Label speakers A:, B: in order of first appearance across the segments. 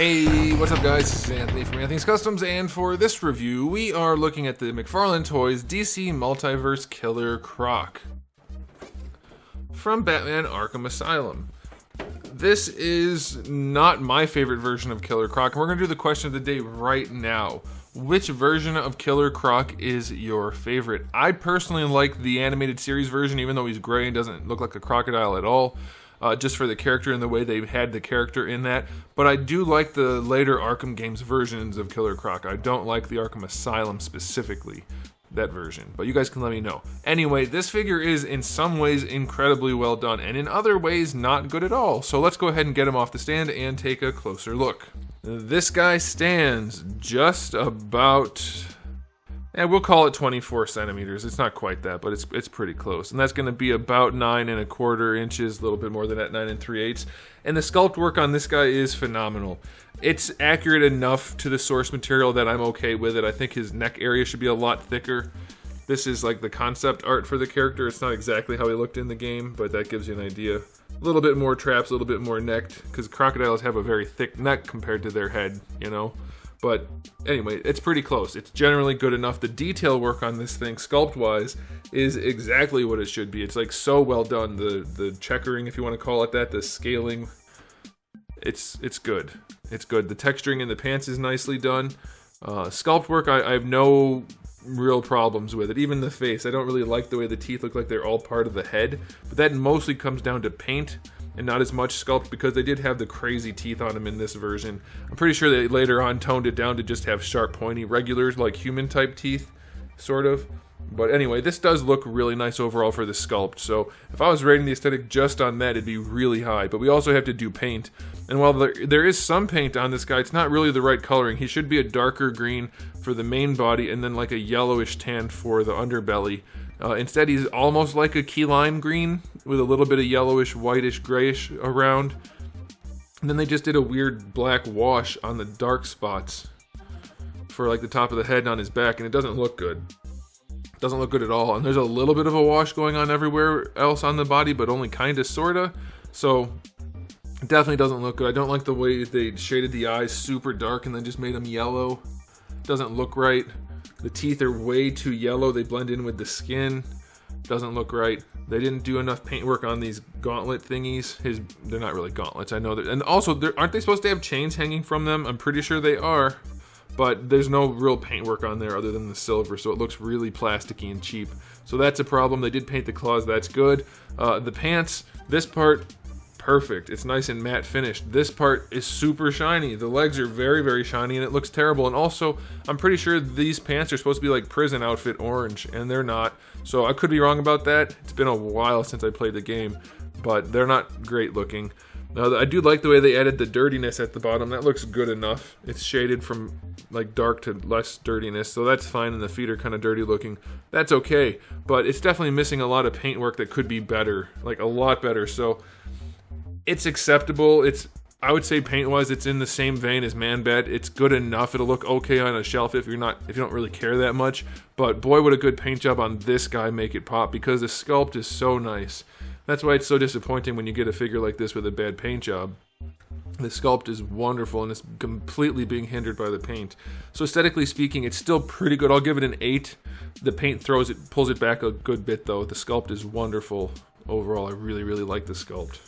A: Hey, what's up guys? This is Anthony from Anthony's Customs, and for this review, we are looking at the McFarlane Toys DC Multiverse Killer Croc from Batman Arkham Asylum. This is not my favorite version of Killer Croc, and we're going to do the question of the day right now. Which version of Killer Croc is your favorite? I personally like the animated series version, even though he's gray and doesn't look like a crocodile at all. Just for the character and the way they had the character in that. But I do like the later Arkham games versions of Killer Croc. I don't like the Arkham Asylum specifically, that version. But you guys can let me know. Anyway, this figure is in some ways incredibly well done, and in other ways not good at all. So let's go ahead and get him off the stand and take a closer look. This guy stands just about... we'll call it 24 centimeters. It's not quite that, but it's pretty close. And that's going to be about 9 1/4 inches, a little bit more than that, 9 3/8. And the sculpt work on this guy is phenomenal. It's accurate enough to the source material that I'm okay with it. I think his neck area should be a lot thicker. This is like the concept art for the character. It's not exactly how he looked in the game, but that gives you an idea. A little bit more traps, a little bit more necked, because crocodiles have a very thick neck compared to their head, you know? But anyway, it's pretty close. It's generally good enough. The detail work on this thing, sculpt-wise, is exactly what it should be. It's like so well done. The checkering, if you want to call it that, the scaling, it's good. It's good. The texturing in the pants is nicely done. Sculpt work, I have no real problems with it. Even the face, I don't really like the way the teeth look like they're all part of the head. But that mostly comes down to paint and not as much sculpt, because they did have the crazy teeth on him in this version. I'm pretty sure they later on toned it down to just have sharp, pointy, regular, like human type teeth, sort of. But anyway, this does look really nice overall for the sculpt, so if I was rating the aesthetic just on that, it'd be really high. But we also have to do paint, and while there is some paint on this guy, it's not really the right coloring. He should be a darker green for the main body, and then like a yellowish tan for the underbelly. Instead, he's almost like a key lime green with a little bit of yellowish, whitish, grayish around. And then they just did a weird black wash on the dark spots for like the top of the head and on his back, and it doesn't look good. It doesn't look good at all. And there's a little bit of a wash going on everywhere else on the body, but only kinda, sorta. So it definitely doesn't look good. I don't like the way they shaded the eyes super dark and then just made them yellow. Doesn't look right. The teeth are way too yellow. They blend in with the skin. Doesn't look right. They didn't do enough paint work on these gauntlet thingies. They're not really gauntlets, I know that. And also, aren't they supposed to have chains hanging from them? I'm pretty sure they are. But there's no real paint work on there other than the silver, so it looks really plasticky and cheap. So that's a problem. They did paint the claws. That's good. The pants, this part, perfect. It's nice and matte finished. This part is super shiny. The legs are very, very shiny, and it looks terrible. And also, I'm pretty sure these pants are supposed to be like prison outfit orange, and they're not. So I could be wrong about that. It's been a while since I played the game, but they're not great looking. I do like the way they added the dirtiness at the bottom. That looks good enough. It's shaded from like dark to less dirtiness, so that's fine, and the feet are kind of dirty looking. That's okay, but it's definitely missing a lot of paint work that could be better, like a lot better. So it's acceptable. I would say paint-wise, it's in the same vein as Man-Bat. It's good enough. It'll look okay on a shelf if you don't really care that much. But boy, would a good paint job on this guy make it pop, because the sculpt is so nice. That's why it's so disappointing when you get a figure like this with a bad paint job. The sculpt is wonderful, and it's completely being hindered by the paint. So aesthetically speaking, it's still pretty good. I'll give it an 8. The paint pulls it back a good bit, though. The sculpt is wonderful overall. I really, really like the sculpt.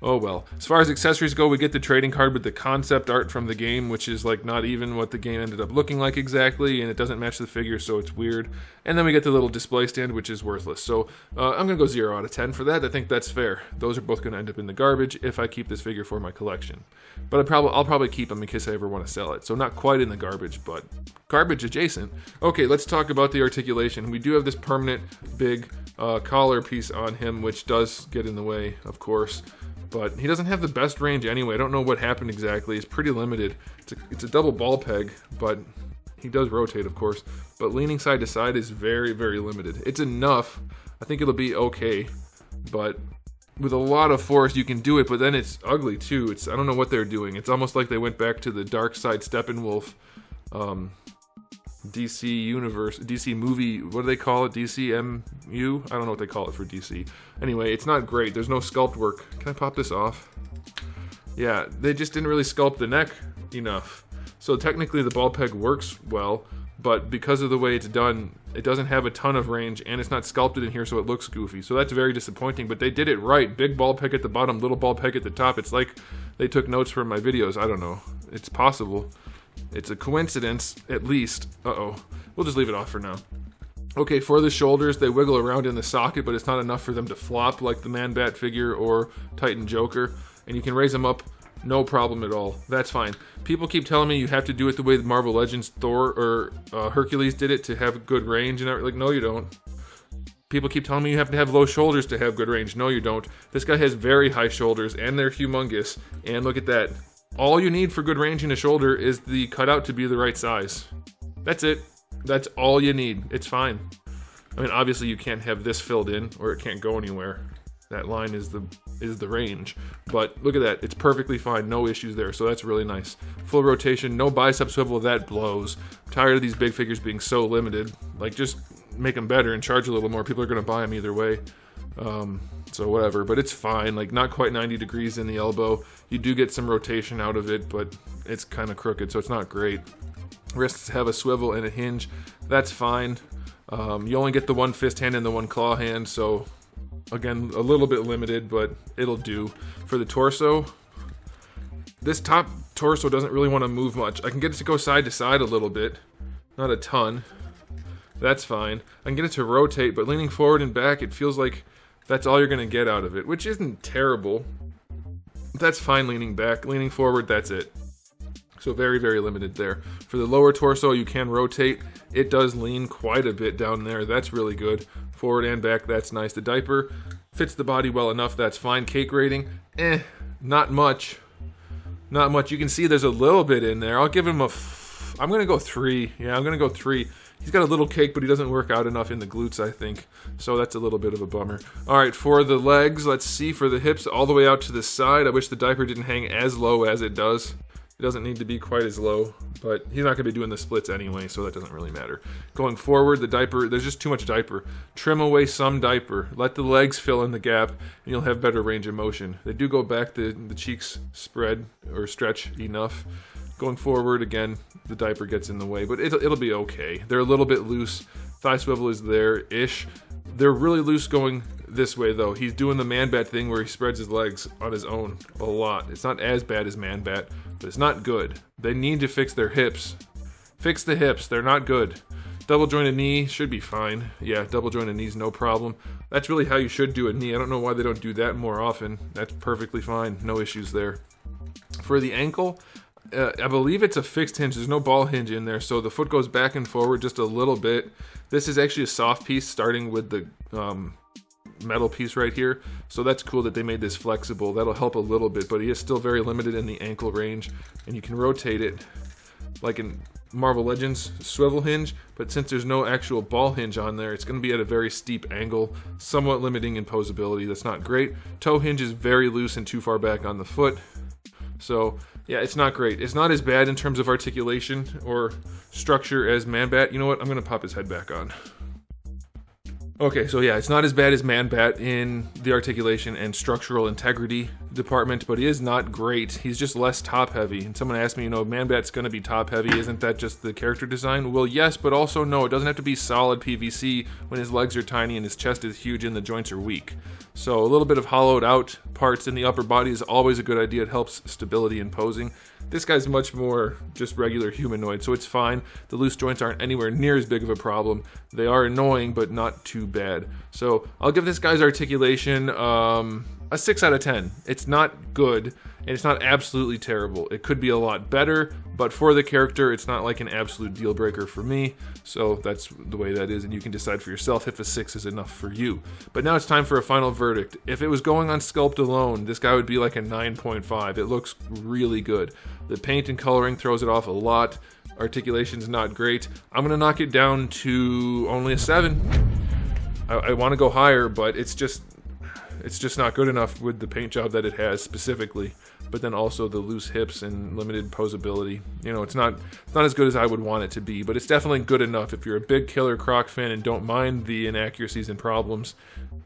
A: Oh well. As far as accessories go, we get the trading card with the concept art from the game, which is like not even what the game ended up looking like exactly, and it doesn't match the figure, so it's weird. And then we get the little display stand, which is worthless. So I'm going to go 0 out of 10 for that. I think that's fair. Those are both going to end up in the garbage if I keep this figure for my collection. But I'll probably keep them in case I ever want to sell it. So not quite in the garbage, but garbage adjacent. Okay, let's talk about the articulation. We do have this permanent big collar piece on him, which does get in the way, of course. But he doesn't have the best range anyway. I don't know what happened exactly. It's pretty limited. It's a double ball peg, but he does rotate, of course. But leaning side to side is very, very limited. It's enough. I think it'll be okay. But with a lot of force, you can do it, but then it's ugly, too. I don't know what they're doing. It's almost like they went back to the Dark Side Steppenwolf DC Universe, DC movie, what do they call it? DCMU? I don't know what they call it for DC. Anyway, it's not great. There's no sculpt work. Can I pop this off? Yeah, they just didn't really sculpt the neck enough. So technically the ball peg works well, but because of the way it's done, it doesn't have a ton of range, and it's not sculpted in here, so it looks goofy. So that's very disappointing, but they did it right. Big ball peg at the bottom, little ball peg at the top. It's like they took notes from my videos. I don't know. It's possible. It's a coincidence, at least. Uh-oh. We'll just leave it off for now. Okay, for the shoulders, they wiggle around in the socket, but it's not enough for them to flop like the Man-Bat figure or Titan Joker. And you can raise them up, no problem at all. That's fine. People keep telling me you have to do it the way the Marvel Legends Thor or Hercules did it to have good range, and like, no, you don't. People keep telling me you have to have low shoulders to have good range. No, you don't. This guy has very high shoulders, and they're humongous. And look at that. All you need for good range in a shoulder is the cutout to be the right size. That's it. That's all you need. It's fine. I mean, obviously you can't have this filled in, or it can't go anywhere. That line is the range. But look at that. It's perfectly fine. No issues there. So that's really nice. Full rotation. No bicep swivel. That blows. I'm tired of these big figures being so limited. Like, just make them better and charge a little more. People are going to buy them either way. So whatever. But it's fine. Like, not quite 90 degrees in the elbow. You do get some rotation out of it, but it's kind of crooked, so it's not great. Wrists have a swivel and a hinge. That's fine. You only get the one fist hand and the one claw hand, so again, a little bit limited, but it'll do. For the torso, this top torso doesn't really want to move much. I can get it to go side to side a little bit, not a ton. That's fine. I can get it to rotate, but leaning forward and back, it feels like that's all you're going to get out of it, which isn't terrible. That's fine leaning back. Leaning forward, that's it. So very, very limited there. For the lower torso, you can rotate. It does lean quite a bit down there. That's really good. Forward and back, that's nice. The diaper fits the body well enough. That's fine. Cake rating, not much. Not much. You can see there's a little bit in there. I'll give him I'm going to go 3. Yeah, I'm going to go 3. He's got a little cake, but he doesn't work out enough in the glutes, I think. So that's a little bit of a bummer. All right, for the legs, let's see. For the hips, all the way out to the side. I wish the diaper didn't hang as low as it does. It doesn't need to be quite as low, but he's not going to be doing the splits anyway, so that doesn't really matter. Going forward, the diaper, there's just too much diaper. Trim away some diaper. Let the legs fill in the gap, and you'll have better range of motion. They do go back, the cheeks spread or stretch enough. Going forward, again, the diaper gets in the way, but it'll be okay. They're a little bit loose. Thigh swivel is there-ish. They're really loose going this way, though. He's doing the Man-Bat thing where he spreads his legs on his own a lot. It's not as bad as Man-Bat, but it's not good. They need to fix their hips. Fix the hips. They're not good. Double jointed knee should be fine. Yeah, double jointed knee's no problem. That's really how you should do a knee. I don't know why they don't do that more often. That's perfectly fine. No issues there. For the ankle, I believe it's a fixed hinge. There's no ball hinge in there, so the foot goes back and forward just a little bit. This is actually a soft piece starting with the metal piece right here, so that's cool that they made this flexible. That'll help a little bit, but he is still very limited in the ankle range, and you can rotate it like in Marvel Legends swivel hinge, but since there's no actual ball hinge on there, it's going to be at a very steep angle, somewhat limiting in posability. That's not great. Toe hinge is very loose and too far back on the foot, so yeah, it's not great. It's not as bad in terms of articulation or structure as Man-Bat. You know what? I'm going to pop his head back on. Okay, so yeah, it's not as bad as Man-Bat in the articulation and structural integrity department, but he is not great. He's just less top-heavy. And someone asked me, Man-Bat's going to be top-heavy. Isn't that just the character design? Well, yes, but also no. It doesn't have to be solid PVC when his legs are tiny and his chest is huge and the joints are weak. So a little bit of hollowed-out parts in the upper body is always a good idea. It helps stability in posing. This guy's much more just regular humanoid, so it's fine. The loose joints aren't anywhere near as big of a problem. They are annoying, but not too bad. So I'll give this guy's articulation a 6 out of 10. It's not good, and it's not absolutely terrible. It could be a lot better, but for the character, it's not like an absolute deal breaker for me. So that's the way that is, and you can decide for yourself if a 6 is enough for you. But now it's time for a final verdict. If it was going on sculpt alone, this guy would be like a 9.5. It looks really good. The paint and coloring throws it off a lot. Articulation's not great. I'm going to knock it down to only a 7. I want to go higher, but it's just not good enough with the paint job that it has specifically, but then also the loose hips and limited posability. It's not as good as I would want it to be, but it's definitely good enough. If you're a big Killer Croc fan and don't mind the inaccuracies and problems,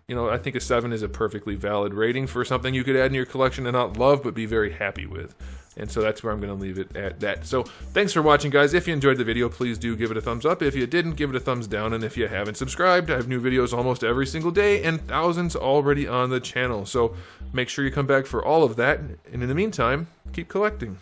A: you know, I think a 7 is a perfectly valid rating for something you could add in your collection and not love, but be very happy with. And so that's where I'm going to leave it at that. So thanks for watching, guys. If you enjoyed the video, please do give it a thumbs up. If you didn't, give it a thumbs down. And if you haven't subscribed, I have new videos almost every single day and thousands already on the channel. So make sure you come back for all of that. And in the meantime, keep collecting.